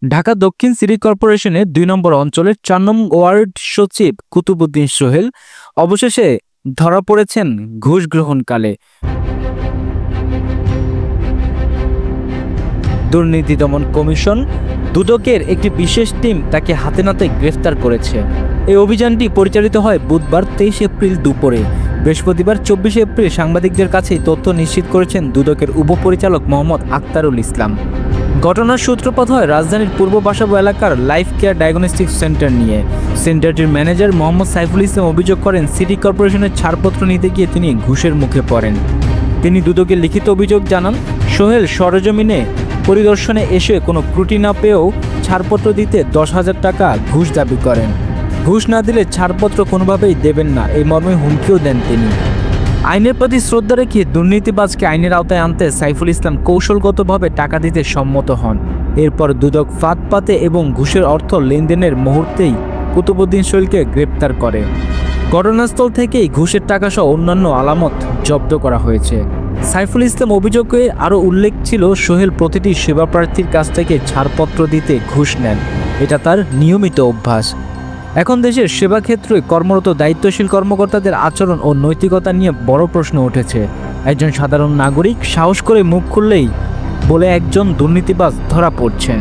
ঢাকা দক্ষিণ সিটি কর্পোরেশনের ২ নম্বর অঞ্চলের ৪ নং ওয়ার্ড সচিব কুতুবুদ্দিন সোহেল অবশেষে ধরা পড়েছেন ঘুষ গ্রহণকালে। দুর্নীতি দমন কমিশন দুদকের একটি বিশেষ টিম তাকে হাতে নাতে গ্রেফতার করেছে। এই অভিযানটি পরিচালিত হয় বুধবার ২৩ এপ্রিল দুপুরে। বৃহস্পতিবার ২৪ এপ্রিল সাংবাদিকদের কাছে তথ্য নিশ্চিত করেছেন দুদকের উপপরিচালক মোহাম্মদ আক্তারুল ইসলাম। ঘটনার সূত্রপাত হয় রাজধানীর পূর্ব বাসাবো এলাকার লাইফ কেয়ার ডায়াগনস্টিক সেন্টার নিয়ে। সেন্টারটির ম্যানেজার মোহাম্মদ সাইফুল ইসলাম অভিযোগ করেন, সিটি কর্পোরেশনের ছাড়পত্র নিতে গিয়ে তিনি ঘুষের মুখে পড়েন। তিনি দুদকে লিখিত অভিযোগ জানান, সোহেল সরেজমিনে পরিদর্শনে এসে কোনো ত্রুটি না পেয়েও ছাড়পত্র দিতে ১০,০০০ টাকা ঘুষ দাবি করেন। ঘুষ না দিলে ছাড়পত্র কোনোভাবেই দেবেন না, এই মর্মে হুমকিও দেন তিনি। আইনের প্রতি শ্রদ্ধা রেখে দুর্নীতিবাজকে আইনের আওতায় আনতে সাইফুল ইসলাম কৌশলগতভাবে টাকা দিতে সম্মত হন। এরপর দুদক ফাঁদ পাতে এবং ঘুষের অর্থ লেনদেনের মুহূর্তেই কুতুবুদ্দিন সোহেলকে গ্রেপ্তার করে। ঘটনাস্থল থেকেই ঘুষের টাকাসহ অন্যান্য আলামত জব্দ করা হয়েছে। সাইফুল ইসলাম অভিযোগে আরও উল্লেখ ছিল, সোহেল প্রতিটি সেবা প্রার্থীর কাছ থেকে ছাড়পত্র দিতে ঘুষ নেন। এটা তার নিয়মিত অভ্যাস। এখন দেশের সেবা ক্ষেত্রে কর্মরত দায়িত্বশীল কর্মকর্তাদের আচরণ ও নৈতিকতা নিয়ে বড় প্রশ্ন উঠেছে। একজন সাধারণ নাগরিক সাহস করে মুখ খুললেই বলে একজন দুর্নীতিবাজ ধরা পড়ছেন।